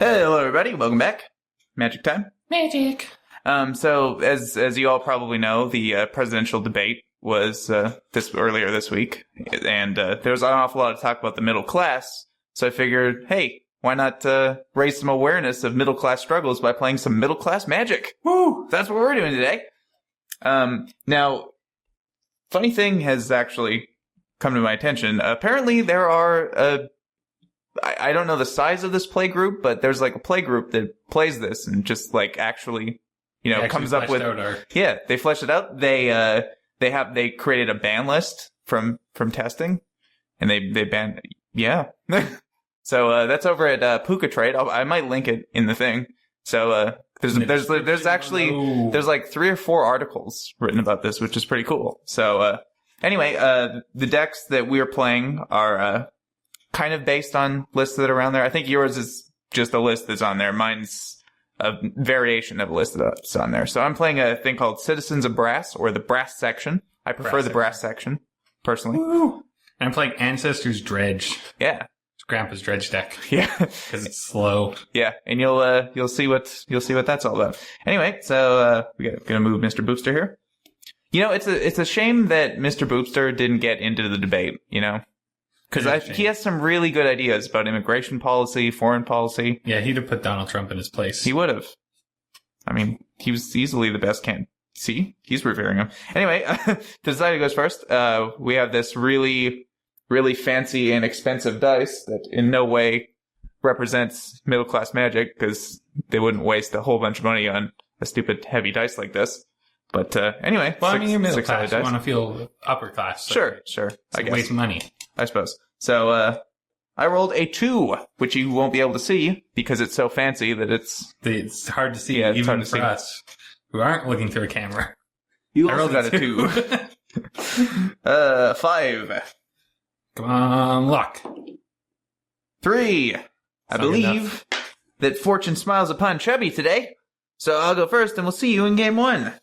Hey, hello everybody, welcome back. Magic time. Magic. So as you all probably know, the presidential debate was earlier this week, and there was an awful lot of talk about the middle class. So I figured, hey, why not raise some awareness of middle class struggles by playing some middle class Magic? Woo! That's what we're doing today. Now, funny thing has actually come to my attention. Apparently, there are I don't know the size of this play group, but there's like a play group that plays this and just like actually, comes up with they fleshed it out. They created a ban list from testing, and they banned So that's over at Puka Trade. I might link it in the thing. So there's like 3 or 4 articles written about this, which is pretty cool. So anyway, the decks that we are playing are kind of based on lists that are around there. I think yours is just a list that's on there. Mine's a variation of a list that's on there. So I'm playing a thing called Citizens of Brass, or the Brass section. I prefer the Brass section, personally. Woo. And I'm playing Ancestors Dredge. Yeah. It's Grandpa's Dredge deck. Yeah. Because it's slow. Yeah, and you'll see what that's all about. Anyway, so we're gonna move Mr. Boopster here. It's a shame that Mr. Boopster didn't get into the debate, Because he has some really good ideas about immigration policy, foreign policy. Yeah, he'd have put Donald Trump in his place. He would have. I mean, he was easily the best candidate. See? He's revering him. Anyway, the side goes first. We have this really, really fancy and expensive dice that in no way represents middle-class Magic, because they wouldn't waste a whole bunch of money on a stupid heavy dice like this. But anyway. Well, you're middle class. You want to feel upper class. So Sure. I guess. Waste money. I suppose. So, I rolled a 2, which you won't be able to see because it's so fancy that it's hard to see, yeah, even for us who aren't looking through a camera. You also got a 2. 5. Come on, luck. 3. I believe that fortune smiles upon Chubby today. So I'll go first and we'll see you in game 1.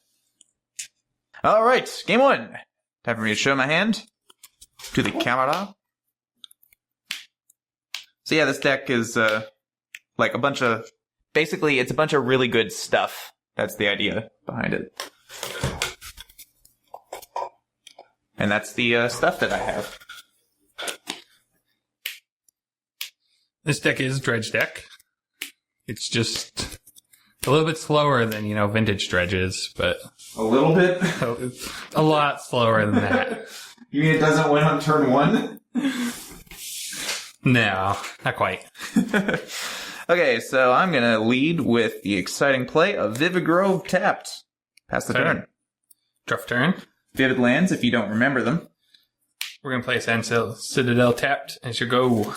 Alright, game 1. Time for me to show my hand to the camera. So yeah, this deck is like basically it's a bunch of really good stuff. That's the idea behind it. And that's the stuff that I have. This deck is Dredge deck. It's just a little bit slower than, vintage Dredge is, but... A little bit? A lot slower than that. You mean it doesn't win on turn 1? No, not quite. Okay, so I'm going to lead with the exciting play of Vivid Grove tapped. Pass the turn. Draw turn. Vivid lands, if you don't remember them. We're going to play Sandhill Citadel tapped as you go.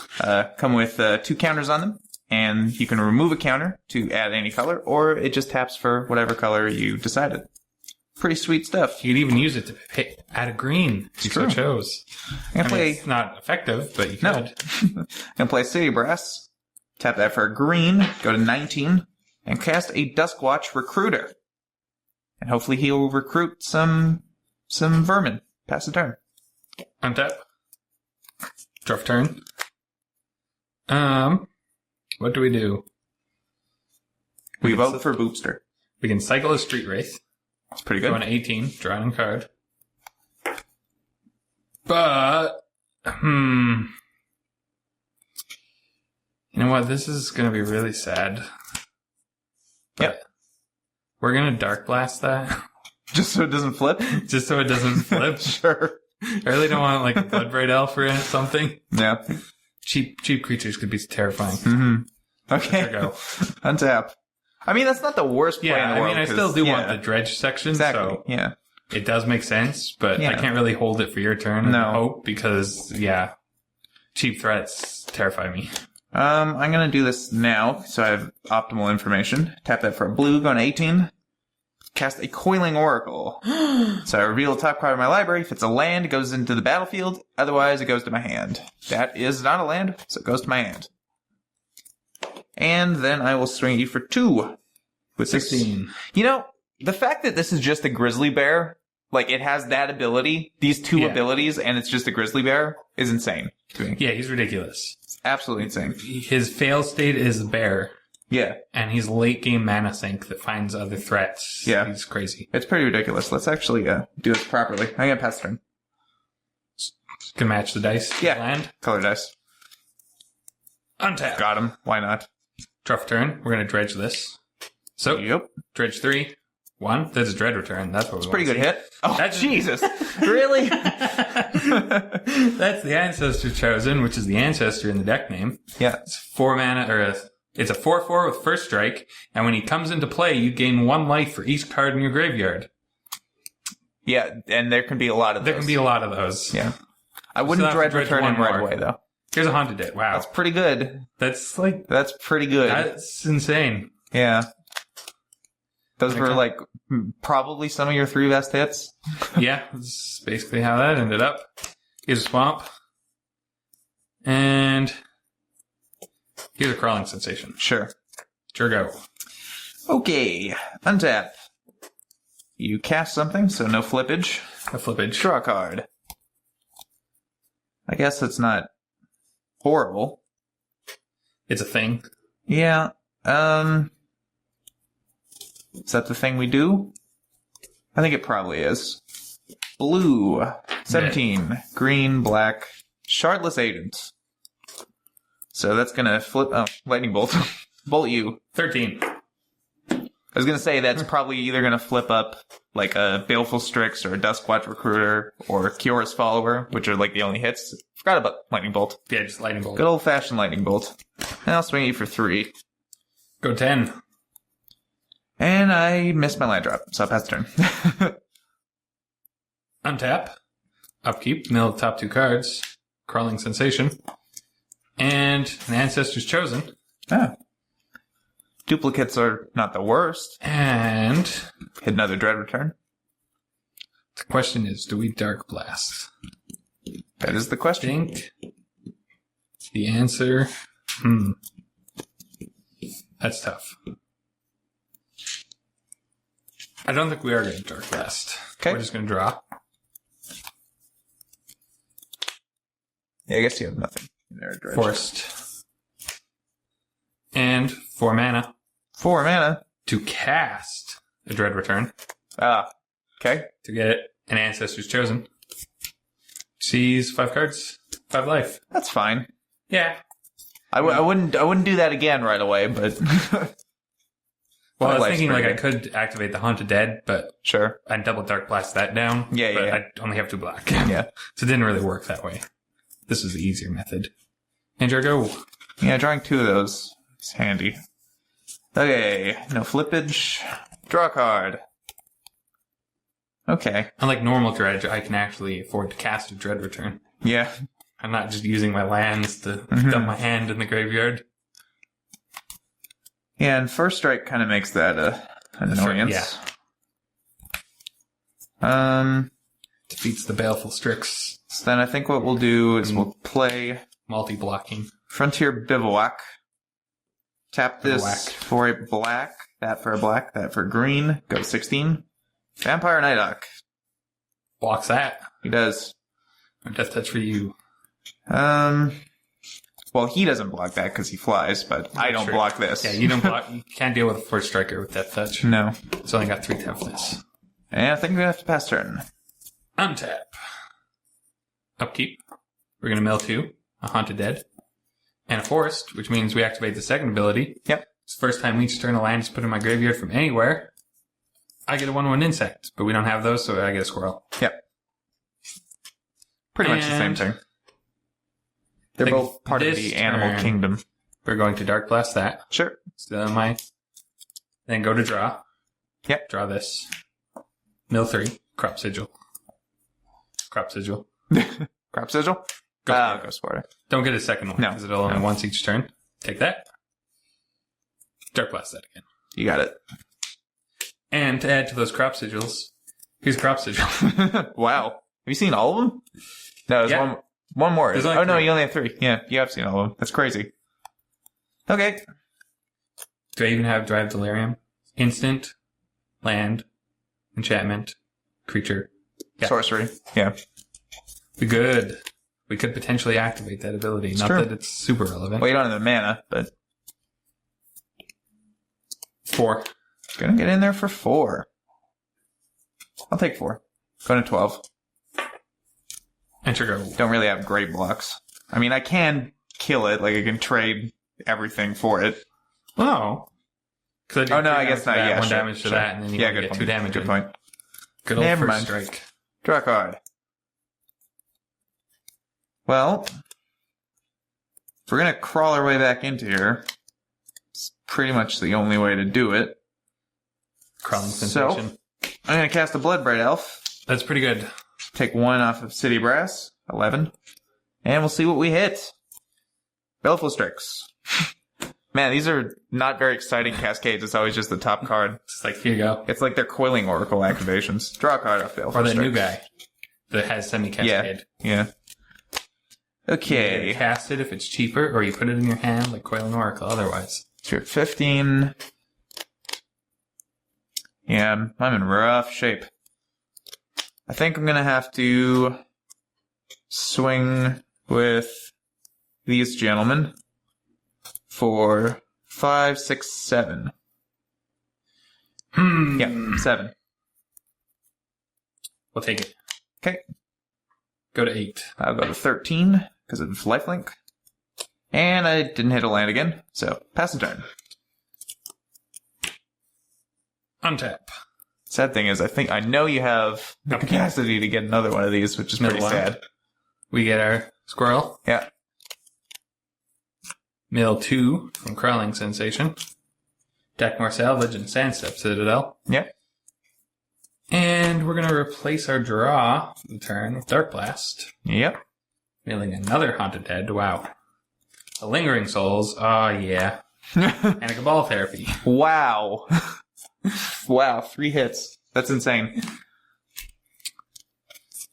Come with 2 counters on them, and you can remove a counter to add any color, or it just taps for whatever color you decided. Pretty sweet stuff. You could even use it to add a green if you so chose. It's not effective, but you could. I'm going to play City Brass. Tap that for a green. Go to 19. And cast a Duskwatch Recruiter. And hopefully he'll recruit some vermin. Pass the turn. Untap. Draw turn. What do we do? We vote for Boopster. We can cycle a Street Wraith. That's pretty good. Go on 18, draw a card. But, you know what? This is going to be really sad. But we're going to Dark Blast that. Just so it doesn't flip? Just so it doesn't flip? Sure. I really don't want like a Bloodbraid Elf or something. Yeah. Cheap creatures could be terrifying. Mm-hmm. Okay. There we go. Untap. I mean, that's not the worst play in the world. I still do want the Dredge section, so it does make sense, but I can't really hold it for your turn. No. Hope, because, cheap threats terrify me. I'm going to do this now, so I have optimal information. Tap that for a blue, go on 18. Cast a Coiling Oracle. So I reveal the top card of my library. If it's a land, it goes into the battlefield. Otherwise, it goes to my hand. That is not a land, so it goes to my hand. And then I will swing you for 2. With 16. The fact that this is just a grizzly bear, like it has that ability, these 2 abilities, and it's just a grizzly bear, is insane to me. Yeah, he's ridiculous. It's absolutely insane. His fail state is a bear. Yeah. And he's late game mana sink that finds other threats. Yeah. He's crazy. It's pretty ridiculous. Let's actually do this properly. I'm going to pass turn. Can match the dice. Yeah. Land. Color dice. Untap. Got him. Why not? Draw for turn. We're going to dredge this. So, yep. Dredge 3. 1. That's a dread return. That's what we want. Pretty good hit. Oh, that's Jesus. Really? That's the Ancestor Chosen, which is the Ancestor in the deck name. Yeah. It's 4 mana, it's a 4/4 with first strike, and when he comes into play, you gain 1 life for each card in your graveyard. Yeah, and there can be a lot of those. There can be a lot of those. Yeah. I wouldn't dredge return him right away, though. Here's a Haunted Dead. Wow. That's pretty good. That's pretty good. That's insane. Yeah. Those were, like, probably some of your 3 best hits. Yeah, that's basically how that ended up. Here's a Swamp. And here's a Crawling Sensation. Sure. Sure go. Okay. Untap. You cast something, so no flippage. No flippage. Draw a card. I guess it's not horrible. It's a thing. Yeah. Is that the thing we do? I think it probably is. Blue. 17. Yeah. Green, black. Shardless Agent. So that's gonna flip... Oh, Lightning Bolt. Bolt you. 13. I was gonna say that's probably either gonna flip up like a Baleful Strix or a Duskwatch Recruiter or Kior's Follower, which are like the only hits. Forgot about Lightning Bolt. Yeah, just Lightning Bolt. Good old-fashioned Lightning Bolt. And I'll swing you for 3. Go 10. And I missed my land drop, so I'll pass turn. Untap. Upkeep. Mill the top 2 cards. Crawling Sensation. And an Ancestor's Chosen. Ah. Duplicates are not the worst. And hit another Dread return. The question is, do we Dark Blast? That is the question. I think the answer... That's tough. I don't think we are going to Dark Blast. Okay. We're just going to draw. Yeah, I guess you have nothing in there. Dredge. Forced. And 4 mana. 4 mana? To cast a Dread Return. Ah. Okay. To get an Ancestor's Chosen. Sees 5 cards. 5 life. That's fine. Yeah. I wouldn't do that again right away, but... Well, I was thinking like I could activate the Haunted Dead, but sure, I'd double Dark Blast that down. Yeah, but yeah. I only have 2 black. Yeah. So it didn't really work that way. This was the easier method. Andrew, go. Yeah, drawing 2 of those is handy. Okay, no flippage. Draw a card. Okay. Unlike normal Dredge, I can actually afford to cast a Dread Return. Yeah. I'm not just using my lands to dump my hand in the graveyard. Yeah, and first strike kind of makes that an annoyance. Yeah. Defeats the Baleful Strix. So then I think what we'll do is we'll play... Multi-blocking. Frontier Bivouac. Tap this for a black, that for a black, that for green. Go 16. Vampire Nighthawk. Blocks that. He does. Death Touch for you. Well, he doesn't block that because he flies, but I don't block this. Yeah, you don't block. You can't deal with a first striker with Death Touch. No. It's only got 3 toughness. And I think we're going to have to pass turn. Untap. Upkeep. We're going to mill 2. A Haunted Dead. And a Forest, which means we activate the second ability. Yep. It's the first time each turn a land is put in my graveyard from anywhere. I get a 1/1 insect, but we don't have those, so I get a squirrel. Yep. Pretty much the same thing. They're both part of the animal kingdom. We're going to Dark Blast that. Sure. So then go to draw. Yep. Draw this. Mill 3. Crop Sigil. Crop Sigil. Crop Sigil? Go for it. Don't get a second one, because it'll only once each turn. Take that. Dark Blast that again. You got it. And to add to those Crop Sigils, here's Crop Sigil. Wow. Have you seen all of them? No, there's one more. Oh, no, you only have 3. Yeah, you have seen all of them. That's crazy. Okay. Do I even have Drive Delirium? Instant, land, enchantment, creature. Yeah. Sorcery. Yeah. Be good. We could potentially activate that ability. Not that it's super relevant. Well, you don't have the mana, but... 4. Gonna get in there for 4. I'll take 4. Going to 12. Enter go. Don't really have great blocks. I mean, I can kill it. Like, I can trade everything for it. Oh. Oh, no, I guess not. Yeah, 1 damage to that, and then you get 2 damage. Good point. Good old first strike. Draw a card. Well, if we're going to crawl our way back into here, it's pretty much the only way to do it. Crawling sensation. So, I'm going to cast a Bloodbraid Elf. That's pretty good. Take 1 off of City Brass. 11. And we'll see what we hit. Baleful Strix. Man, these are not very exciting cascades. It's always just the top card. It's like, here you go. It's like they're Coiling Oracle activations. Draw a card off Baleful Strix. Or that new guy that has semi-cascade. Yeah. Okay. You cast it if it's cheaper, or you put it in your hand like Coiling Oracle otherwise. So you're at 15. Yeah, I'm in rough shape. I think I'm going to have to swing with these gentlemen for 5, 6, 7. Yeah, 7. We'll take it. Okay. Go to 8. I'll go to 13 because of lifelink. And I didn't hit a land again, so pass the turn. Untap. Sad thing is, I know you have the capacity to get another one of these, which is pretty sad. We get our squirrel. Yeah. Mill 2 from Crawling Sensation. Deck more Salvage and Sandstep Citadel. Yep. And we're going to replace our draw for the turn with Dark Blast. Yep. Milling another Haunted Head. Wow. A Lingering Souls. Oh, yeah. And a Cabal Therapy. Wow. Wow, 3 hits. That's insane.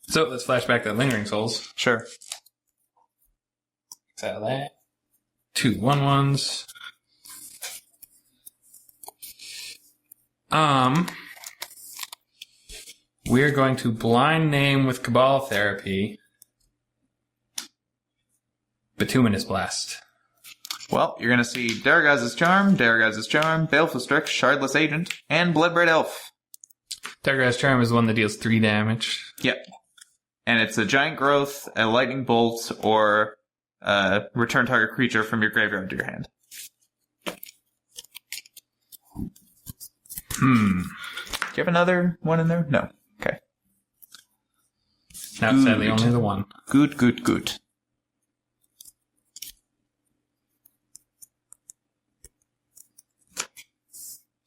So, let's flash back to Lingering Souls. Sure. Exile that. 2 1/1s. We're going to blind name with Cabal Therapy Bituminous Blast. Well, you're going to see Daragaz's Charm, Baleful Strix, Shardless Agent, and Bloodbraid Elf. Daragaz's Charm is the one that deals 3 damage. Yep. And it's a Giant Growth, a Lightning Bolt, or return target creature from your graveyard to your hand. Do you have another one in there? No. Okay. No, sadly only the one. Good.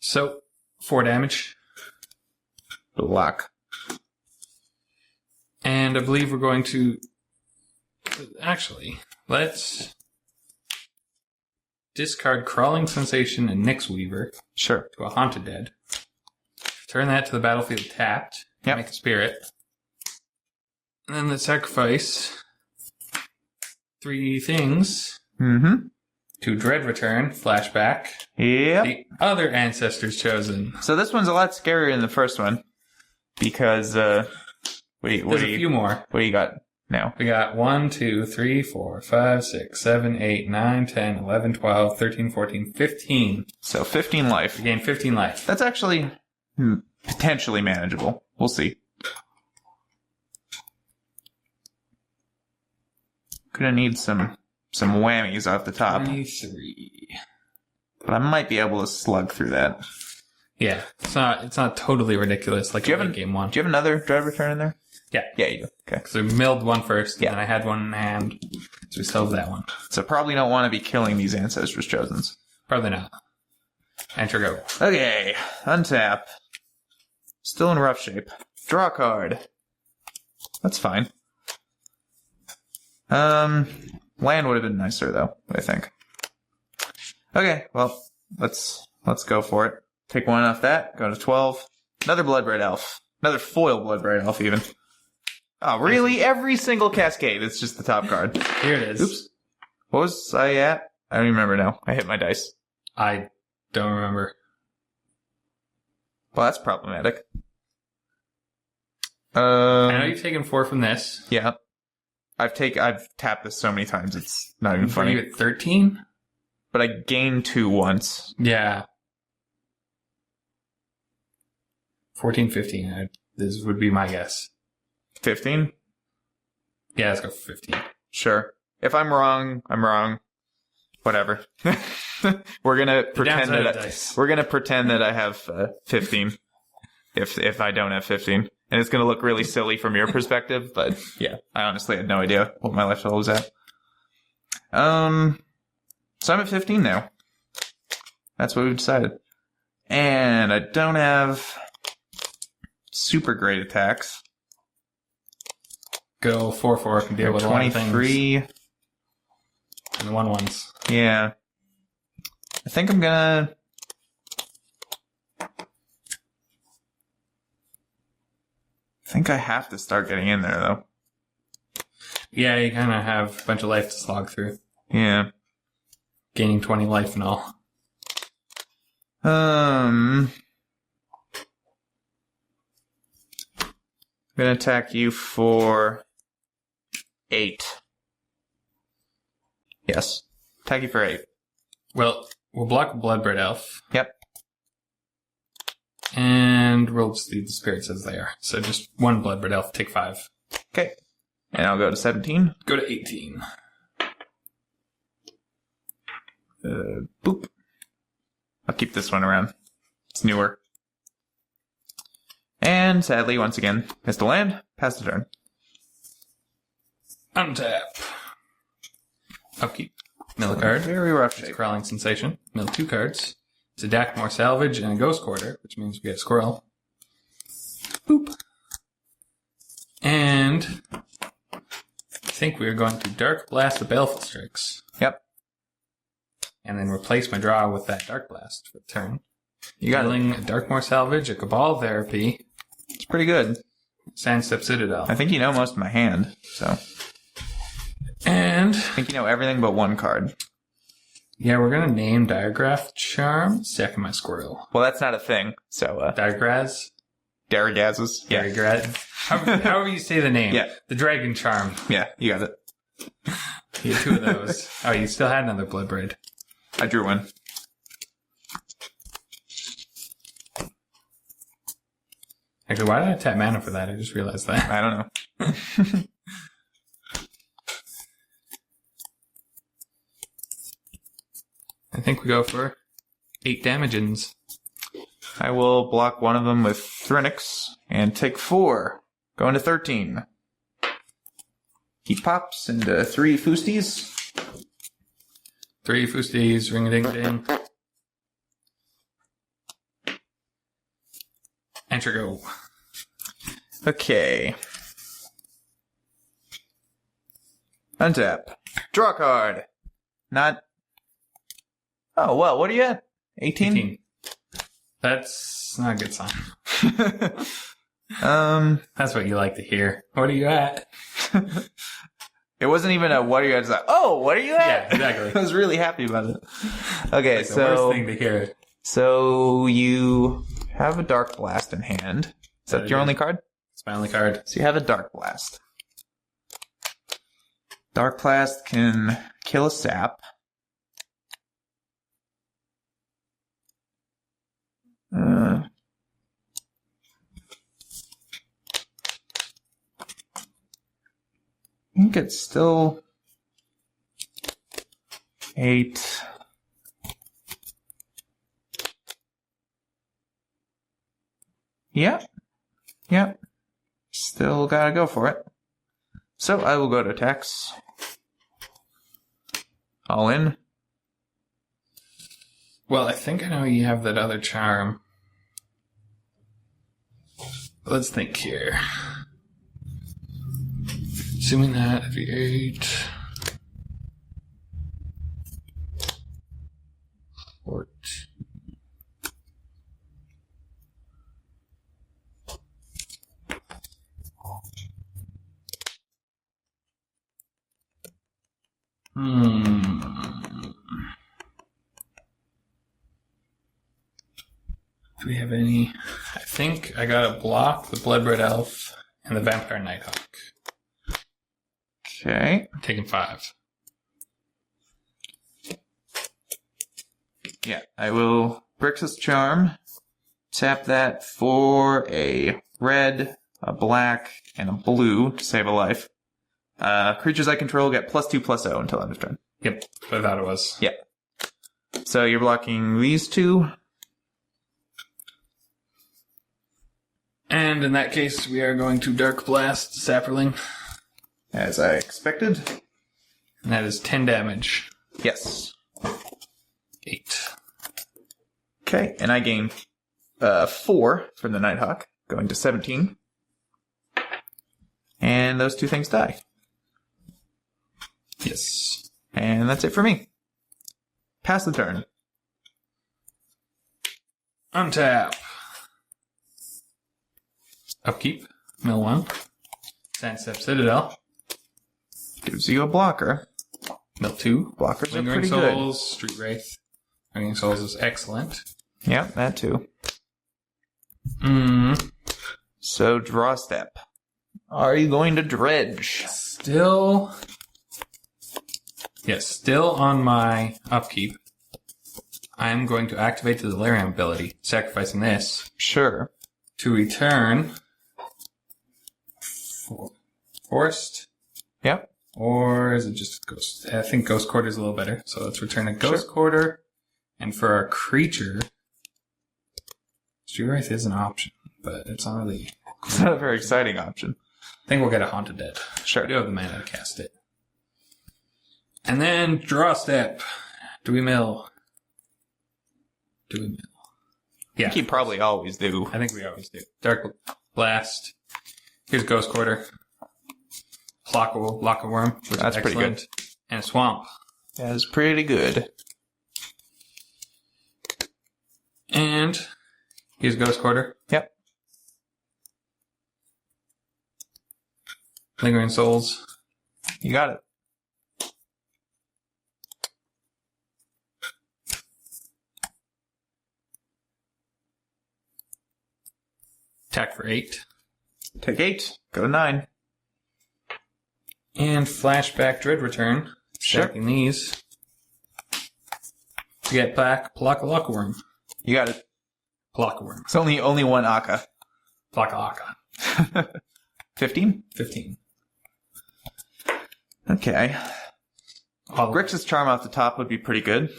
So, 4 damage. Block. And I believe we're going to... Actually, let's discard Crawling Sensation and Nyx Weaver. Sure. To a Haunted Dead. Turn that to the battlefield tapped. Yep. Make a spirit. And then let's sacrifice 3 things. Mm-hmm. To Dread Return, flashback. Yep. The other Ancestors Chosen. So this one's a lot scarier than the first one. Because, There's a few more. What do you got now? We got 1, 2, 3, 4, 5, 6, 7, 8, 9, 10, 11, 12, 13, 14, 15. So 15 life. We gain 15 life. That's actually potentially manageable. We'll see. Gonna need some whammies off the top. 23. But I might be able to slug through that. Yeah, it's not totally ridiculous like game 1. Do you have another Dread Return in there? Yeah. Yeah, you do. Okay. So we milled one first, and then I had one in hand, so we still have that one. So probably don't want to be killing these Ancestors Chosens. Probably not. Enter go. Okay, untap. Still in rough shape. Draw a card. That's fine. Land would have been nicer though, I think. Okay, well, let's go for it. Take 1 off that, go to 12. Another Bloodbraid Elf. Another foil Bloodbraid Elf even. Oh, really? Every single cascade, it's just the top card. Here it is. Oops. What was I at? I don't even remember now. I hit my dice. I don't remember. Well, that's problematic. I know you've taken 4 from this. Yeah. I've tapped this so many times, it's not even funny. Were you at 13? But I gained 2 once. Yeah. 14, 15. This would be my guess. 15? Yeah, let's go for 15. Sure. If I'm wrong, I'm wrong. Whatever. We're gonna pretend that I have 15. If I don't have 15. And it's gonna look really silly from your perspective, but yeah, I honestly had no idea what my life total was at. So I'm at 15 now. That's what we decided. And I don't have super great attacks. Go 4/4 can deal with 23. And the 1/1s. Yeah. I think I'm gonna... I think I have to start getting in there, though. Yeah, you kind of have a bunch of life to slog through. Yeah. Gaining 20 life and all. I'm gonna attack you for 8. Yes. Attack you for 8. Well, we'll block Bloodbred Elf. Yep. And we'll just leave the spirits as they are. So just 1 Bloodbred Elf, take 5. Okay. And I'll go to 17. Go to 18. Boop. I'll keep this one around. It's newer. And sadly, once again, missed a land. Pass the turn. Untap. Upkeep. Mill a card. Very rough shape. It's Crawling Sensation. Mill 2 cards. It's a Dackmore Salvage and a Ghost Quarter, which means we get a Squirrel. Boop. And I think we are going to Dark Blast the Baleful Strix. Yep. And then replace my draw with that Dark Blast for the turn. You got a Darkmoor Salvage, a Cabal Therapy. It's pretty good. Sandstep Citadel. I think you know most of my hand, so. And I think you know everything but one card. Yeah, we're gonna name Diagraph Charm. Second my Squirrel. Well, that's not a thing, so. Diagraz? Daragazes. Yeah. Daragraz. However you say the name. Yeah. The Dragon Charm. Yeah, you got it. You had 2 of those. Oh, you still had another Bloodbraid. I drew one. Actually, why did I tap mana for that? I just realized that. I don't know. I think we go for 8 damages. I will block one of them with Thrinix and take 4. Going to 13. He pops into 3 Foosties. 3 Foosties, ring-a-ding-ding. Enter go. Okay. Untap. Draw a card. Not... Oh, well, what are you at? 18? 18. That's not a good sign. That's what you like to hear. What are you at? It wasn't even a what are you at? It's like, oh, what are you at? Yeah, exactly. I was really happy about it. Okay, like the worst thing to hear. So you have a Dark Blast in hand. Is that your only card? It's my only card. So you have a Dark Blast. Dark Blast can kill a sap. I think it's still 8. Yeah. Yeah. Still gotta go for it. So I will go to attacks. All in. Well, I think I know you have that other charm. Let's think here. Assuming that it'd be 8. 14. Do we have any? I think I gotta block the Bloodbred Elf and the Vampire Nighthawk. Okay. I'm taking 5. Yeah, I will Brix's Charm Tap that for a red, a black, and a blue to save a life. Creatures I control get +2/+0 until end of turn. Yep, I thought it was. Yep. So you're blocking these two. And in that case, we are going to Dark Blast Sapperling. As I expected. And that is 10 damage. Yes. 8. Okay, and I gain 4 from the Nighthawk, going to 17. And those two things die. Yes. And that's it for me. Pass the turn. Untap. Upkeep. Mill 1. Sandstep Citadel. Gives you a blocker. Mill 2. Blockers Lingering are pretty Souls, Street Wraith. Lingering Souls is excellent. Yep, that too. So, draw step. Are you going to dredge? Still... Yes, still on my upkeep. I'm going to activate the Delirium ability, sacrificing this. Sure. To return... Forest? Yep. Or is it just Ghost? I think Ghost Quarter is a little better. So let's return a Ghost Quarter. And for our creature... Street Wraith is an option, but it's not really... It's not a very exciting option. I think we'll get a Haunted Dead. Sure. We do have the mana to cast it. And then draw step. Do we mill? Yeah. I think you probably always do. I think we always do. Dark Blast. Here's Ghost Quarter. Lock a Worm, which That's is pretty excellent. good. And a Swamp. That's pretty good. And here's Ghost Quarter. Yep. Lingering Souls. You got it. Attack for 8. Take 8. Go to 9. And Flashback Dread Return. Stacking these. To get back Lock a Worm. You got it. Lock a Worm. It's only one Akka. Plaka. 15? 15. Okay. Grixis Charm off the top would be pretty good.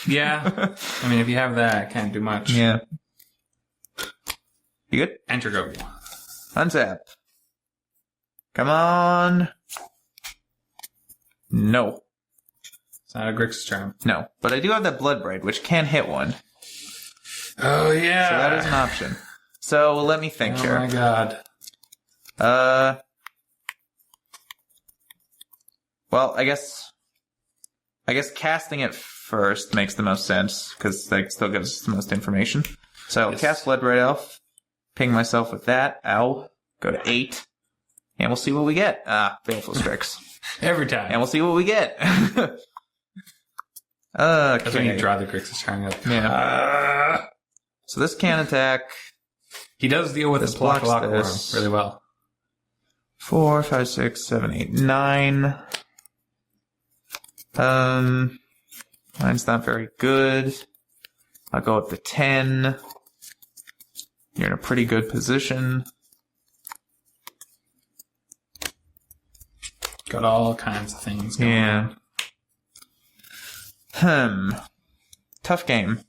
Yeah. I mean, if you have that, it can't do much. Yeah. You good? Enter go. Untap. Come on. No. It's not a Grixis Charm. No. But I do have that Bloodbraid, which can hit one. Oh, yeah. So that is an option. So let me think here. Oh, my God. Well, I guess casting it first makes the most sense, because that still gives us the most information. So Yes. cast Bloodbraid Elf. Ping myself with that. Ow. Go to 8. And we'll see what we get. Baleful Strix. Every time. And we'll see what we get. Okay. That's when you draw the Grixis Charm. Yeah. So this can attack. He does deal with his Lock Worm really well. 4, 5, 6, 7, 8, 9. Mine's not very good. I'll go up to 10. You're in a pretty good position. Got all kinds of things going on. Tough game.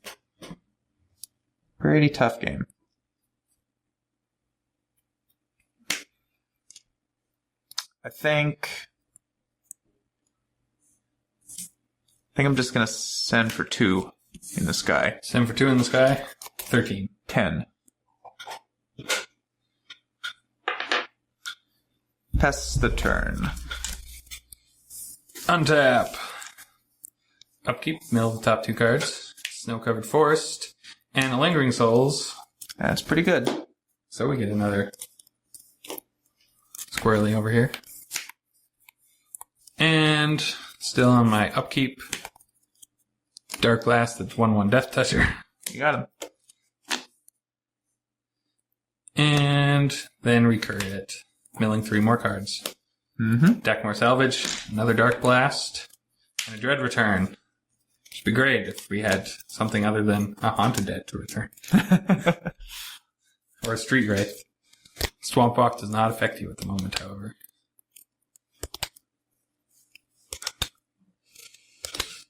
Pretty tough game. I think I'm just gonna send for 2 in the sky. Send for 2 in the sky. 13. 10. Pass the turn. Untap. Upkeep. Mill the top 2 cards. Snow-covered forest. And a Lingering Souls. That's pretty good. So we get another squirrely over here. And still on my upkeep. Dark Blast, that's 1/1 Death Toucher. You got him. And then recur it. Milling 3 more cards. Mm-hmm. Deck more salvage. Another Dark Blast. And a Dread Return. It'd be great if we had something other than a Haunted Dead to return. Or a Street Wraith. Swamp Walk does not affect you at the moment, however.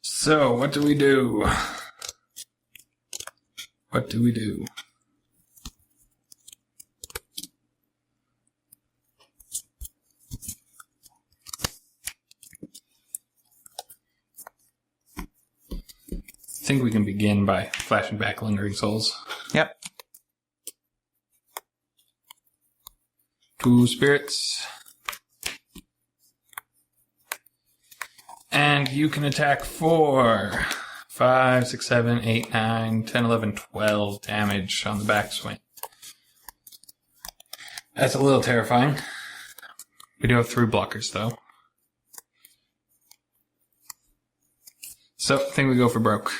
So, what do we do? What do we do? I think we can begin by flashing back Lingering Souls. Yep. 2 spirits. And you can attack for 5, 6, 7, 8, 9, 10, 11, 12 damage on the backswing. That's a little terrifying. We do have 3 blockers, though. So, I think we go for broke.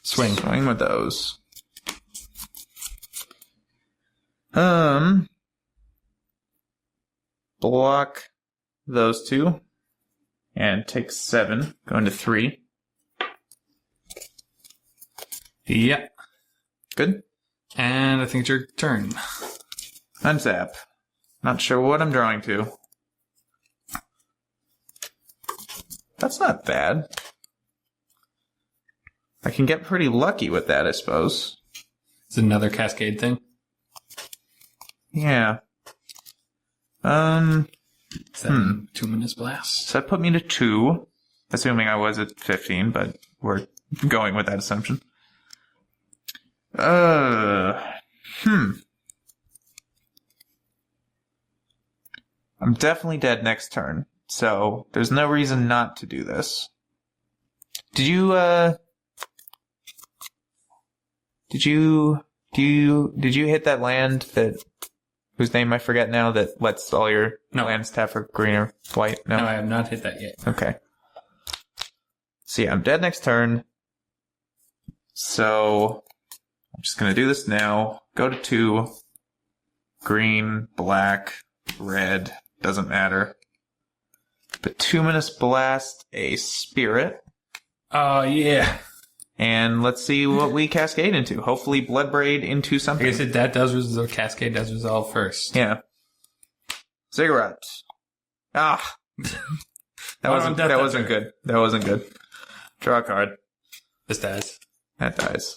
Swing. Swing with those. Block those 2. And take 7. Going to 3. Yep. Good. And I think it's your turn. Unzap. Not sure what I'm drawing to. That's not bad. I can get pretty lucky with that, I suppose. It's another cascade thing. Yeah. 2 minutes blast. So that put me to 2, assuming I was at 15, but we're going with that assumption. I'm definitely dead next turn, so there's no reason not to do this. Did you hit that land that, whose name I forget now, that lets all your lands tap for green or white? No, I have not hit that yet. Okay. So yeah, I'm dead next turn. So I'm just going to do this now. Go to 2. Green, black, red. Doesn't matter. Bituminous Blast a Spirit. Oh, yeah. And let's see what we cascade into. Hopefully Bloodbraid into something. Like I said, that does resolve. Cascade does resolve first. Yeah. Ziggurat. Ah. That wasn't good. That wasn't good. Draw a card. This dies. That dies.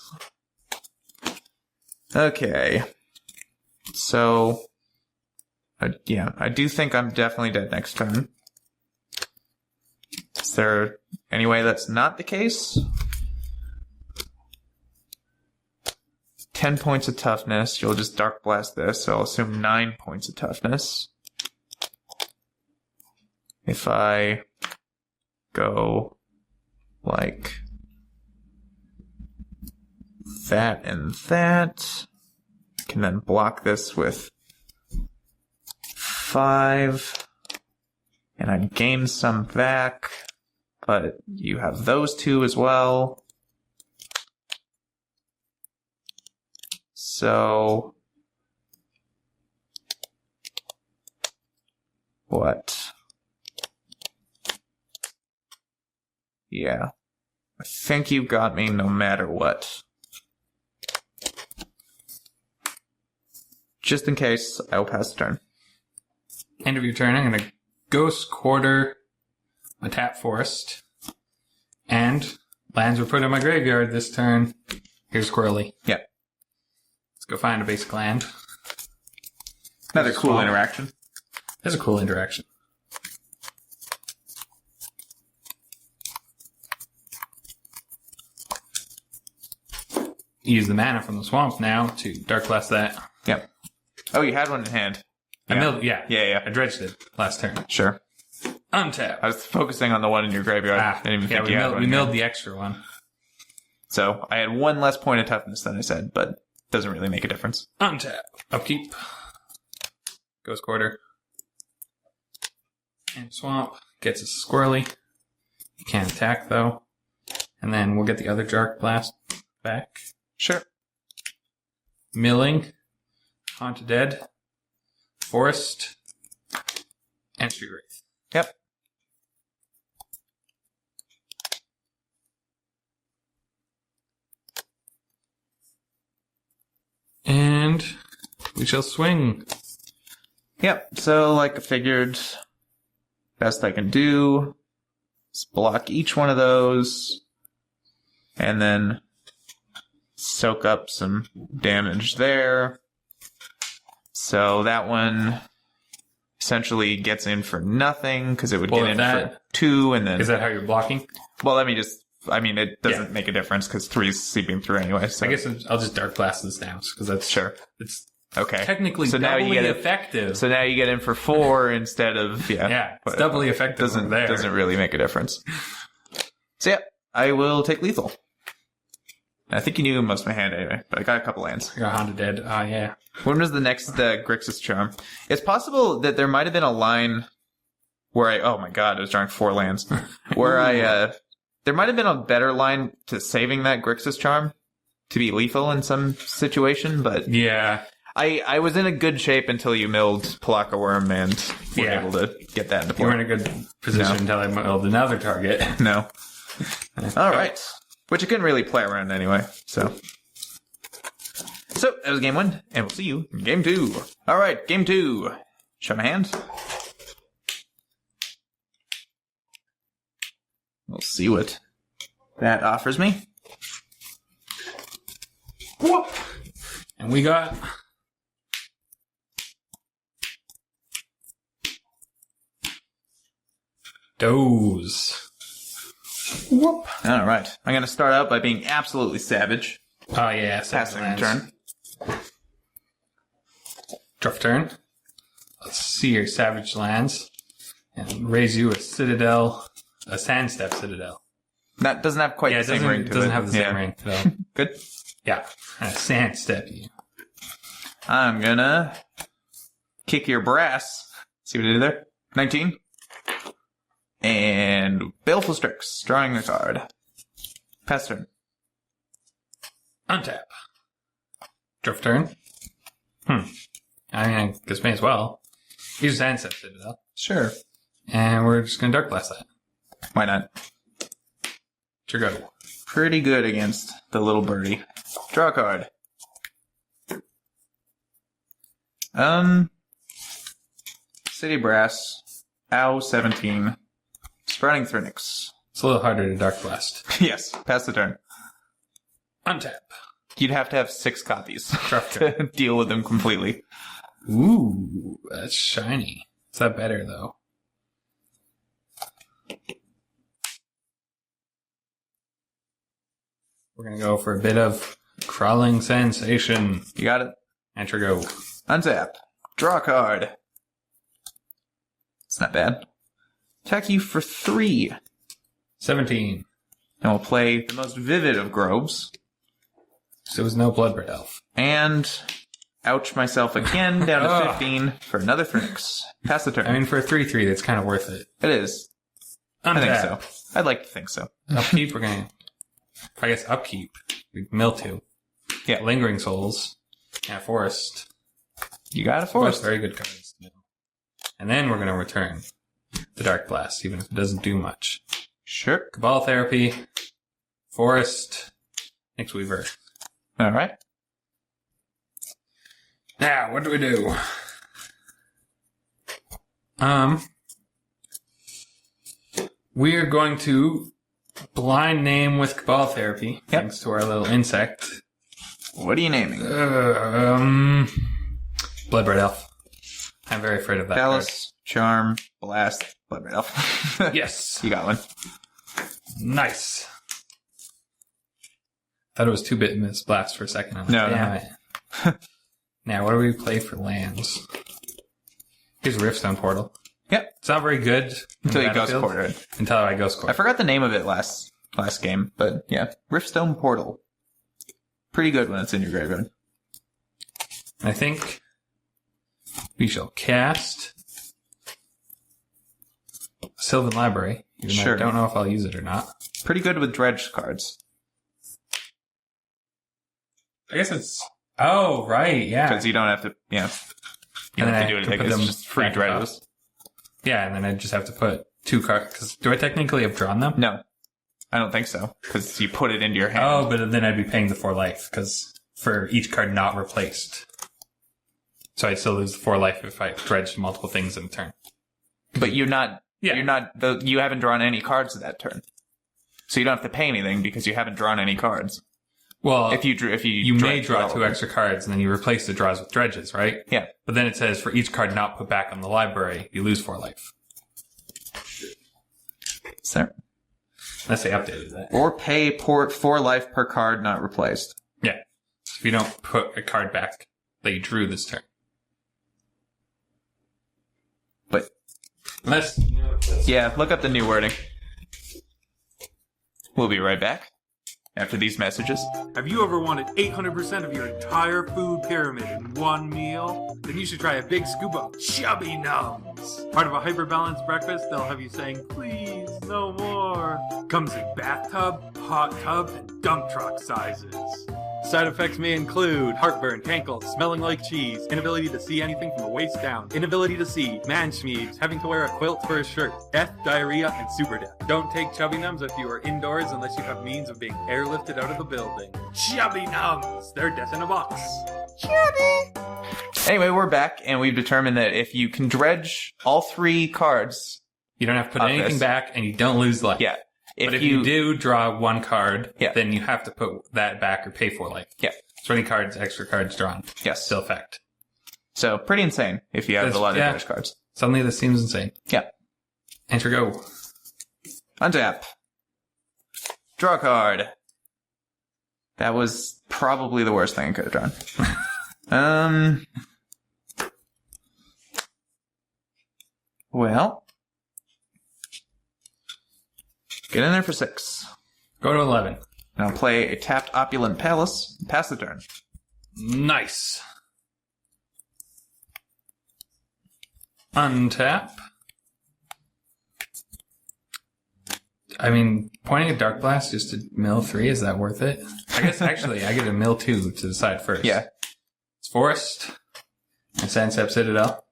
Okay. So, I do think I'm definitely dead next turn. Is there any way that's not the case? 10 points of toughness. You'll just Dark Blast this, so I'll assume 9 points of toughness. If I go like that and that, I can then block this with 5, and I gain some back, but you have those 2 as well. So, what? Yeah. I think you've got me no matter what. Just in case, I'll pass the turn. End of your turn, I'm going to Ghost Quarter my Tap Forest. And lands were put in my graveyard this turn. Here's Squirrely. Yep. Let's go find a basic land. Another cool interaction. That's a cool interaction. Use the mana from the swamp now to Dark Blast that. Yep. Oh, you had one in hand. I milled, yeah. Yeah. I dredged it last turn. Sure. Untap. I was focusing on the one in your graveyard. I didn't even think you had one. We milled the extra one. So I had 1 less point of toughness than I said, but doesn't really make a difference. Untap. Upkeep. Ghost Quarter. And Swamp. Gets us Squirrely. You can't attack, though. And then we'll get the other Dark Blast back. Sure. Milling. Haunted Dead. Forest. And Street Wraith. Yep. We shall swing. Yep, so like I figured, best I can do is block each one of those, and then soak up some damage there. So that one essentially gets in for nothing, because it would get in for 2, and then... Is that how you're blocking? Well, it doesn't make a difference, because 3 is seeping through anyway, so... I guess I'll just Dark Blast this now, because that's... Sure. It's okay. technically doubly effective. So now you get in for 4 instead of... Yeah, it's doubly effective Doesn't really make a difference. So yeah, I will take lethal. I think you knew most of my hand anyway, but I got a couple lands. You're Honda dead. Oh, yeah. When was the next Grixis Charm? It's possible that there might have been a line where oh my god, I was drawing 4 lands. Where there might have been a better line to saving that Grixis Charm to be lethal in some situation, but... Yeah. I was in a good shape until you milled Palaka Worm and were able to get that into play. You were in a good position until I milled another target. No. Alright. Which you couldn't really play around anyway, so... So, that was game 1, and we'll see you in game 2. Alright, game 2. Show my hand. We'll see what that offers me. Whoop! And we got... Doze. Whoop. Alright, I'm gonna start out by being absolutely savage. Oh yeah, passing turn. Draw turn. Let's see your savage lands. And raise you a citadel, a sand step citadel. That doesn't have quite the same ring to it. It doesn't have the same ring to it. Good. Yeah, a sand step you. I'm gonna kick your brass. See what I did there? 19. And Baleful Strix, drawing a card. Pass turn. Untap. Draw turn. I mean, I guess may as well. Use Ancestor Citadel. Sure. And we're just gonna Dark Blast that. Why not? Your go. Pretty good against the little birdie. Draw a card. City Brass. Ow, 17. Sprouting Thrynix. It's a little harder to Dark Blast. Yes. Pass the turn. Untap. You'd have to have 6 copies Draft to deal with them completely. Ooh, that's shiny. Is that better, though? We're going to go for a bit of Crawling Sensation. You got it? Enter go. Untap. Draw a card. It's not bad. Attack you for 3. 17. And we'll play the most vivid of Groves. So it was no Bloodbird Elf. And ouch myself again, down to 15 for another Thrynix. Pass the turn. I mean, for a 3/3, that's kind of worth it. It is. Untap. I think so. I'd like to think so. Upkeep, we're going to... I guess upkeep. We mill 2. Yeah. Lingering Souls. And Forest. You got a Both Forest. very good cards. And then we're going to return the Dark Blast, even if it doesn't do much. Sure. Cabal Therapy. Forest. Nyx Weaver. Alright. Now, what do we do? We are going to blind name with Cabal Therapy, thanks to our little insect. What are you naming? Bloodbird Elf. I'm very afraid of that Callous, Charm, Blast, Bloodbird Elf. card. Yes. You got one. Nice. Thought it was 2-bit Miss Blast for a second. I'm like, No, damn it. Now, what do we play for lands? Here's Riftstone Portal. Yep. It's not very good. Until you Ghost Quarter it. Until I Ghost Quarter. I forgot the name of it last game, but yeah. Riftstone Portal. Pretty good when it's in your graveyard. I think we shall cast Sylvan Library. Even though Sure. I don't know if I'll use it or not. Pretty good with dredge cards. I guess it's... Oh, right, yeah. Because you don't have to, You don't have to do anything. It's just free dredges. Yeah, and then I just have to put 2 cards. Because do I technically have drawn them? No. I don't think so. Because you put it into your hand. Oh, but then I'd be paying the 4 life. Because for each card not replaced. So I still lose 4 life if I dredge multiple things in a turn. But you're not. Yeah. You haven't drawn any cards that turn, so you don't have to pay anything because you haven't drawn any cards. Well, you may draw 2 extra cards and then you replace the draws with dredges, right? Yeah. But then it says for each card not put back on the library, you lose 4 life. So, Unless they updated that. or pay 4 life per card not replaced. Yeah. If you don't put a card back that you drew this turn. But Unless... yeah, look up the new wording. We'll be right back after these messages. Have you ever wanted 800% of your entire food pyramid in one meal? Then you should try a big scoop of Chubby Nums. Part of a hyper-balanced breakfast, they'll have you saying, please, no more. Comes in bathtub, hot tub, and dump truck sizes. Side effects may include heartburn, hankles, smelling like cheese, inability to see anything from the waist down, inability to see, man-schmeeds, having to wear a quilt for a shirt, death, diarrhea, and super death. Don't take Chubby Nums if you are indoors unless you have means of being airlifted out of the building. Chubby Nums! They're death in a box. Anyway, we're back, and we've determined that if you can dredge all 3 cards, You don't have to put Of anything this. back and you don't lose life. yeah. But if you do draw 1 card, Yeah. then you have to put that back or pay 4 life. Yeah. So any cards, extra cards drawn, Yes. still affect. So, pretty insane if you have That's- a lot of yeah. dredge cards. Suddenly this seems insane. Yeah. Enter go. Untap. Draw a card. That was probably the worst thing I could have drawn. Well. Get in there for 6. Go to 11. And I'll play a tapped Opulent Palace and pass the turn. Nice. Untap. I mean, pointing a Dark Blast just to mill 3, is that worth it? I guess actually I get a mill 2 to decide first. Yeah. It's Forest and Sandsep Citadel.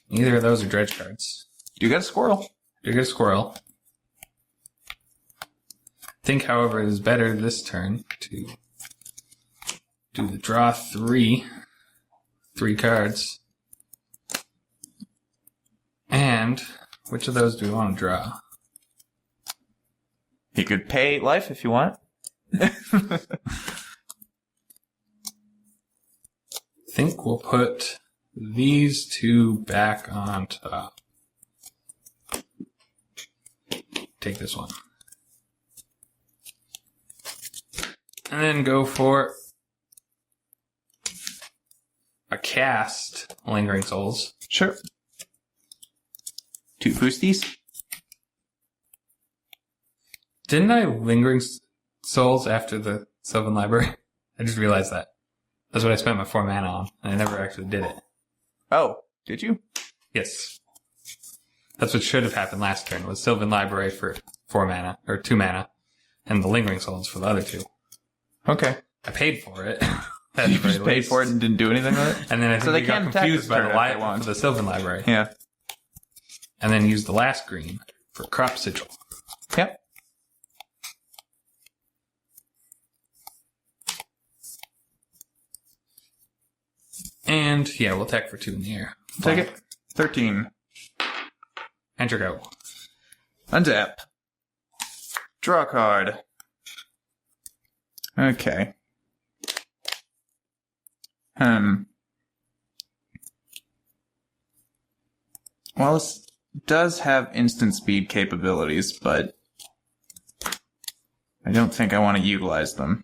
Neither of those are dredge cards. You got a squirrel. You get a squirrel. I think, however, it is better this turn to do the draw 3 cards. And which of those do we want to draw? You could pay life if you want. I think we'll put these 2 back on top. Take this one. And then go for a cast Lingering Souls. Sure. 2 boosties. Didn't I Lingering Souls after the Sylvan Library? I just realized that. That's what I spent my 4 mana on, and I never actually did it. Oh, did you? Yes. That's what should have happened last turn, was Sylvan Library for 4 mana, or 2 mana, and the Lingering Souls for the other 2. Okay. I paid for it. You just paid for it and didn't do anything with it? And then I think So they we got can attack confused this by turn the if they light want. for the Sylvan Library. Yeah. And then used the last green for Crop Sigil. Yep. And, yeah, we'll attack for 2 in the air. Take it. 13. Enter go. Untap. Draw a card. Okay. Well, this does have instant speed capabilities, but I don't think I want to utilize them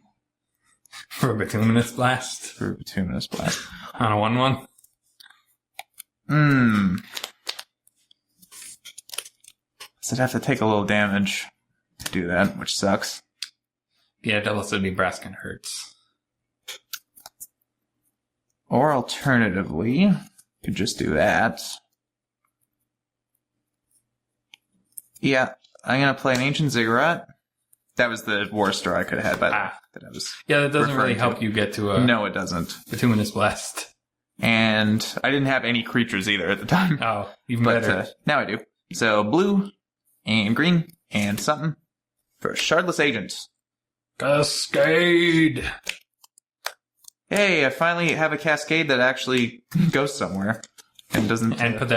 For a Bituminous Blast. for Bituminous Blast. On a 1-1. So I'd have to take a little damage to do that, which sucks. Yeah, Double City Braskin hurts. Or alternatively, could just do that. Yeah, I'm gonna play an Ancient Ziggurat. That was the worst draw I could have had, but that I was. Yeah, that doesn't really referring help to. you get to a No, it doesn't. Bituminous Blast. And I didn't have any creatures either at the time. Oh, even But better. now I do. So blue and green and something for Shardless Agent. Cascade! hey, I finally have a cascade that actually goes somewhere and doesn't. And put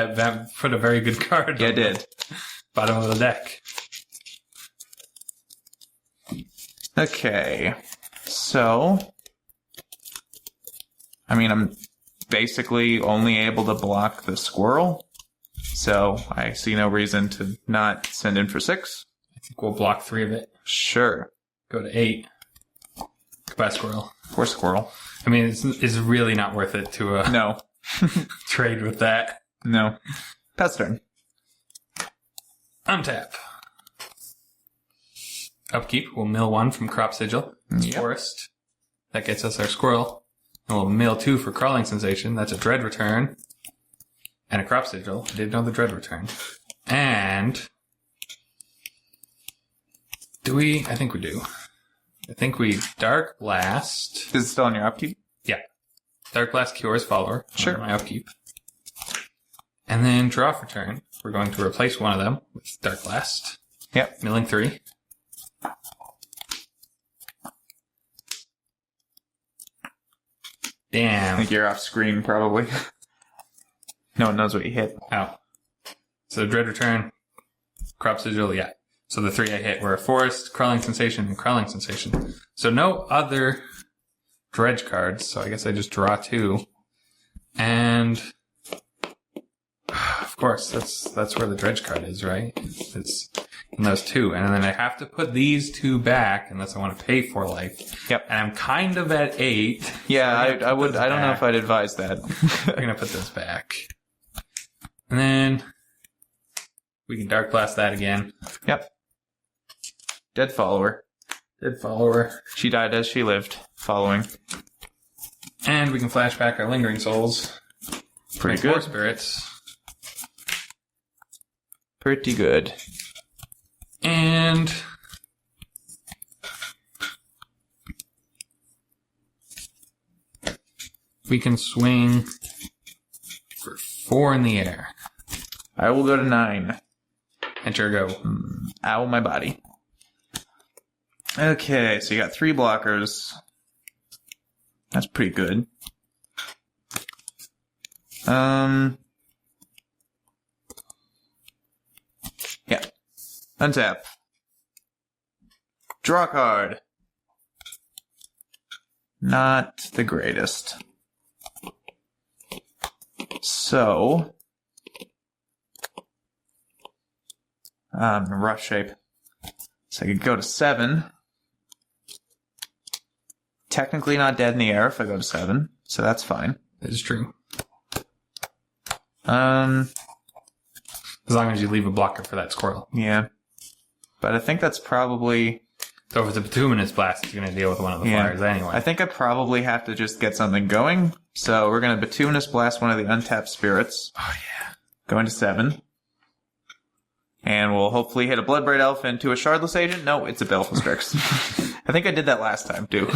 a very good card. Yeah, I on the did. bottom of the deck. Okay, so I mean, I'm basically only able to block the squirrel, so I see no reason to not send in for 6. I think we'll block 3 of it. Sure. Go to 8. Goodbye, squirrel. Poor squirrel. I mean, it's really not worth it to No. trade with that. No. Pass turn. Untap. Upkeep. We'll mill 1 from Crop Sigil. It's Yep. Forest. That gets us our squirrel. And we'll mill 2 for Crawling Sensation. That's a Dread return. And a Crop Sigil. I did know the Dread return. And... do we? I think we do. I think we Dark Blast. Is it still on your upkeep? Yeah. Dark Blast cures follower. Sure. On my upkeep. And then draw for turn. We're going to replace one of them with Dark Blast. Yep. Milling 3. I Damn. think you're off screen, probably. No one knows what you hit. Oh. So Dread return. Crop Sigil, yeah. So the 3 I hit were a Forest, Crawling Sensation, and Crawling Sensation. So no other Dredge cards, so I guess I just draw 2. And... of course, that's where the Dredge card is, right? It's in those 2. And then I have to put these 2 back unless I want to pay for life. Yep. And I'm kind of at 8. Yeah, So I would. I don't know if I'd advise that. I'm going to put those back. And then we can Dark Blast that again. Yep. Dead follower. Dead follower. She died as she lived. Following. And we can flash back our Lingering Souls. Pretty Make more good. spirits. Pretty good. And we can swing for 4 in the air. I will go to 9. Enter go. Ow, my body. Okay, so you got 3 blockers. That's pretty good. Yeah. Untap. Draw a card. Not the greatest. So, in rough shape. So I could go to 7. Technically not dead in the air if I go to 7, so that's fine. That is true. Um, As long as you leave a blocker for that squirrel. yeah. But I think that's probably... So if it's a Bituminous Blast, it's going to deal with one of the Yeah. flyers anyway. I think I probably have to just get something going. So we're going to Bituminous Blast one of the untapped spirits. Oh, yeah. Going to 7. And we'll hopefully hit a Bloodbraid Elf into a Shardless Agent. No, it's a Baleful Strix. I think I did that last time, too.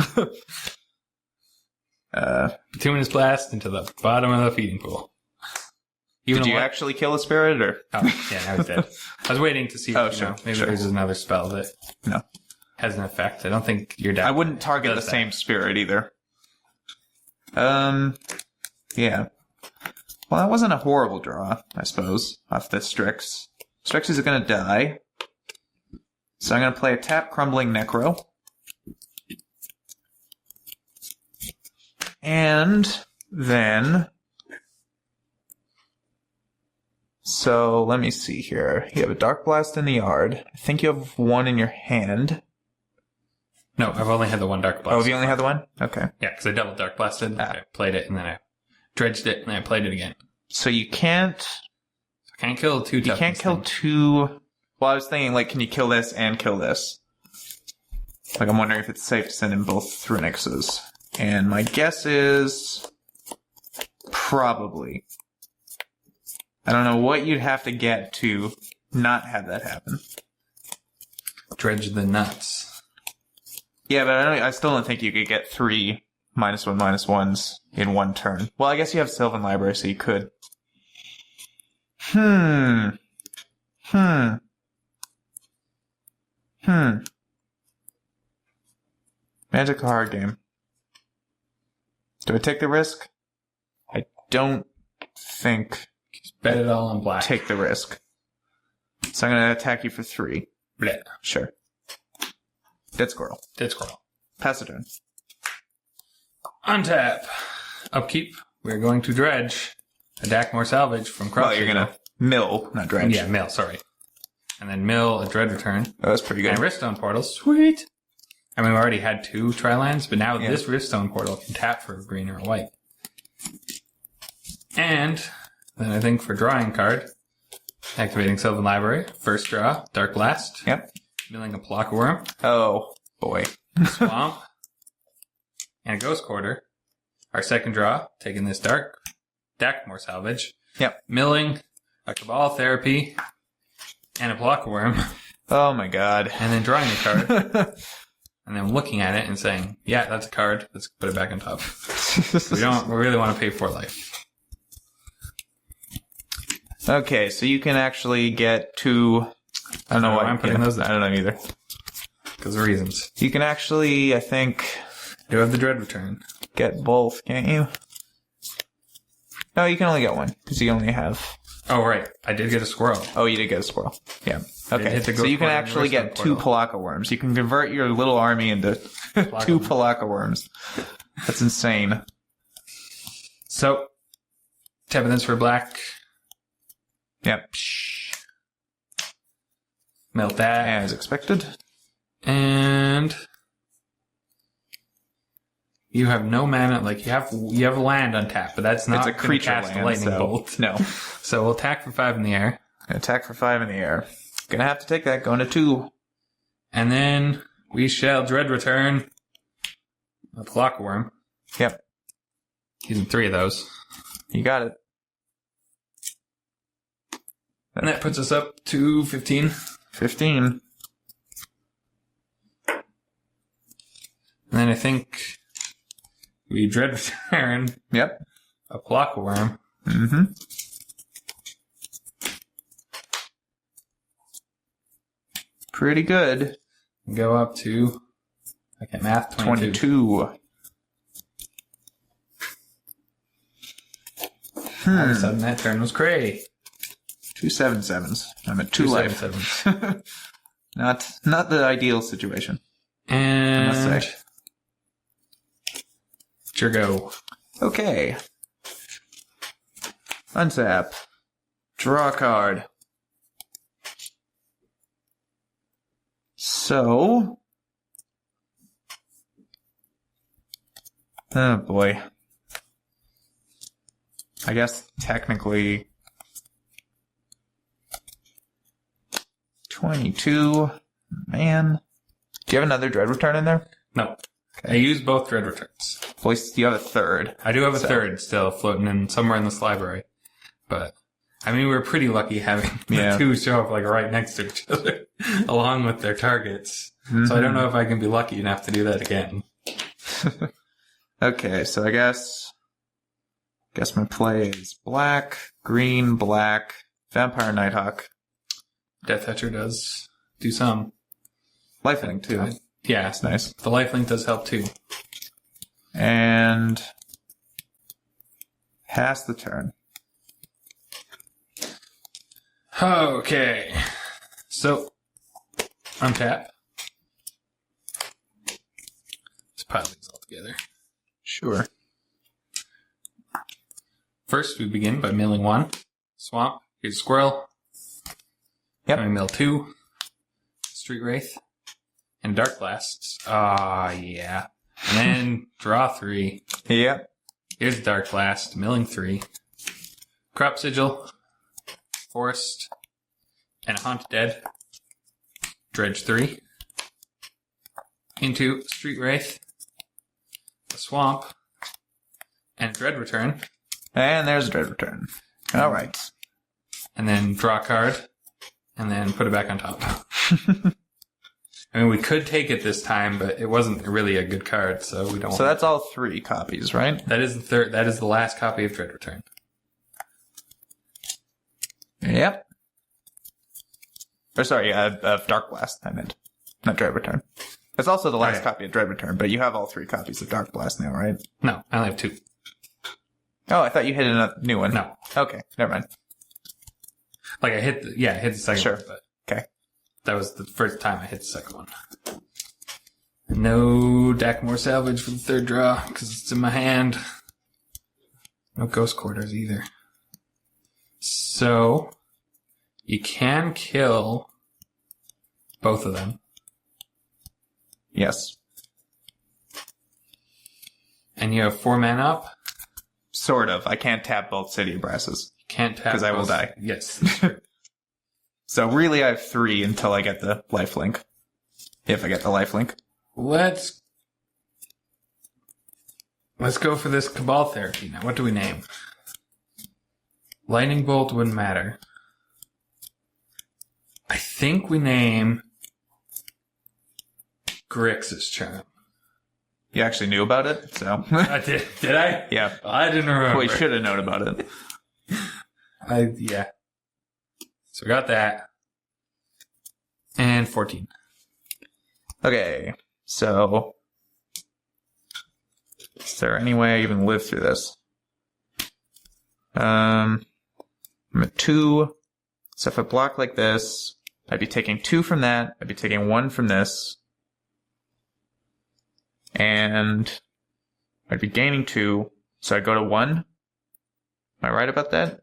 Bituminous Blast into the bottom of the feeding pool. Even Did you though- actually kill a spirit, or? Oh, yeah, now he's dead. I was waiting to see if, Oh, you sure, know, maybe sure. there's another spell that No. has an effect. I don't think your deck... I wouldn't target the does that. same spirit either. Yeah. Well, that wasn't a horrible draw, I suppose, off the Strix. Strix is going to die. So I'm going to play a tap Crumbling Necro. And then... So, let me see here. You have a Dark Blast in the yard. I think you have 1 in your hand. No, I've only had the one Dark Blast. Oh, have you only had the 1? Okay. Yeah, because I double Dark Blasted. Ah. I played it, and then I dredged it, and then I played it again. So you can't... I can't kill 2 You toughness can't kill things. 2... Well, I was thinking, like, can you kill this and kill this? Like, I'm wondering if it's safe to send in both Thrinixes. And my guess is... probably. I don't know what you'd have to get to not have that happen. Dredge the nuts. Yeah, but I still don't think you could get 3 -1/-1s in one turn. Well, I guess you have Sylvan Library, so you could. Magic's a hard game. Do I take the risk? I don't think Just bet it all on black. take the risk. So I'm going to attack you for 3. Bleh. Sure. Dead squirrel. Dead squirrel. Pass the turn. Untap. Upkeep. We're going to dredge. Adapt more salvage from crop. Well, you're going to mill, not dredge. Yeah, mill, sorry. And then mill a dread return. Oh, that's pretty good. And Riftstone portal. Sweet. I mean, we already had 2 tri-lands, but now this Riftstone portal can tap for a green or a white. And then I think for drawing card, activating Sylvan Library. First draw, Dark Blast. Yep. Milling a Block Worm. Oh, boy. Swamp. And a Ghost Quarter. Our second draw, taking this dark. Deck more salvage. Yep. Milling a Cabal Therapy. And a Block Worm. Oh, my God. And then drawing a card. And then looking at it and saying, yeah, that's a card. Let's put it back on top. We really want to pay 4 life. Okay, so you can actually get 2... I don't know why I'm putting those I don't know either. Because of reasons. You can actually, I think, Do have the Dread return. get both, can't you? No, you can only get one, because you only have... Oh, right. I did get a squirrel. Oh, you did get a squirrel. Yeah. Okay, hit the so you ghost can portal and actually the get Riftstone 2 portal. Palaka worms. You can convert your little army into 2 Palaka worms. That's insane. So, tapping this for black. Yep. Melt that. As expected. And you have no mana. Like you have a land on tap, but that's not It's a gonna creature cast land, a lightning so bolt. no. So we'll attack for 5 in the air, Attack for 5 in the air. Gonna have to take that, going to 2. and then we shall dread return a clockworm. Yep. Using 3 of those, You got it. and that puts us up to 15. 15. And then I think we dread return Yep. a clockworm. Mm-hmm. Pretty good. And go up to, I can't math, 22. 22. All of a sudden that turn was cray. 2 7/7s. I'm at 2 2 life. 7/7s. Not the ideal situation. And must say. it's your go. Okay. Untap. Draw a card. So. Oh boy. I guess technically 22. Man. Do you have another Dread Return in there? No. I use both dread returns. At least you have a third. I do have a third still floating in somewhere in this library. But, I mean, we're pretty lucky having the 2 show up like right next to each other, along with their targets. Mm-hmm. So I don't know if I can be lucky enough to do that again. Okay, so I guess my play is black, green, black, Vampire Nighthawk, Death Etcher does do some. Lifelink too. Yeah, That's nice. the lifelink does help too. And pass the turn. Okay. So, untap. Let's pile these all together. Sure. First, we begin by milling 1. Swamp. Here's a squirrel. Yep. And we mill 2. Street Wraith. And Dark Blasts. Ah, yeah. And then draw 3. Yep. Here's Dark Blast. Milling 3. Crop Sigil. Forest. And a Haunted Dead. Dredge 3. Into Street Wraith. A Swamp. And a Dread Return. And there's a Dread Return. All right. And then draw a card. And then put it back on top. I mean, we could take it this time, but it wasn't really a good card, so we don't. So that's all 3 copies, right? That is the third. That is the last copy of Dread Return. Yep. Or sorry, of Dark Blast, I meant. Not Dread Return. It's also the last Okay. copy of Dread Return, but you have all 3 copies of Dark Blast now, right? No, I only have 2. Oh, I thought you hit a new one. No. Okay, never mind. Like, I hit the second Sure. one, but Okay. that was the first time I hit the second one. No Dackmore Salvage for the 3rd draw, because it's in my hand. No Ghost Quarters either. So, you can kill both of them. Yes. And you have 4 mana up. Sort of. I can't tap both City of Brasses. You can't tap 'Cause I will both. die. Yes, that's true. So really I have 3 until I get the lifelink. If I get the lifelink. Let's go for this Cabal Therapy now. What do we name? Lightning Bolt wouldn't matter. I think we name Grixis Charm. You actually knew about it, so... I did. Did I? yeah. I didn't remember. We should have known about it. Yeah. So we got that. And 14. Okay, so... Is there any way I even live through this? I'm at 2. So if I block like this, I'd be taking 2 from that. I'd be taking 1 from this. And I'd be gaining 2. So I'd go to 1. Am I right about that?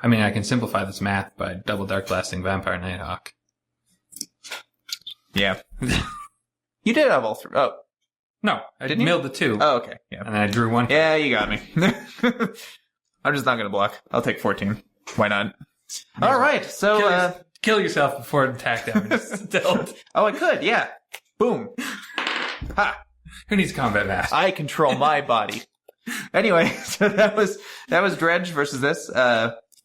I mean, I can simplify this math by double Dark Blasting Vampire Nighthawk. Yeah. You did have all 3. Oh. No, I Didn't you? milled the 2. Oh, okay. Yeah. And I drew 1. Yeah, you got me. I'm just not going to block. I'll take 14. Why not? All right. So, Kill yourself before attack damage is dealt. oh, I could. Yeah. Boom. Ha. Who needs combat master? I control my body. Anyway, so that was Dredge versus this.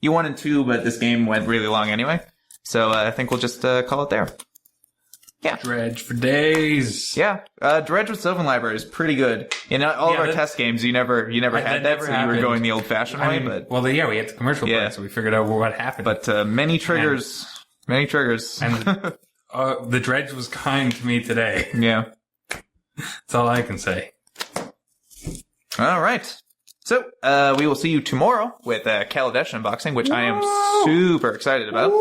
You won in 2, but this game went really long anyway. So I think we'll just call it there. Yeah. Dredge for days. Yeah. Dredge with Sylvan Library is pretty good. In all of our test games, you never had that, never so happened. you were going the old-fashioned way. But we had the commercial part, so we figured out what happened. But many triggers. Many triggers. And the Dredge was kind to me today. Yeah. That's all I can say. All right. So, we will see you tomorrow with Kaladesh unboxing, which I am super excited about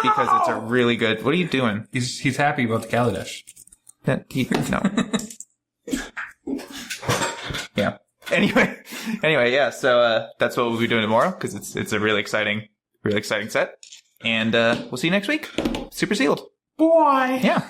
because it's a really good... What are you doing? He's happy about the Kaladesh. No. Yeah. Anyway, yeah. So that's what we'll be doing tomorrow because it's a really exciting set. And we'll see you next week. Super sealed. Boy. Yeah.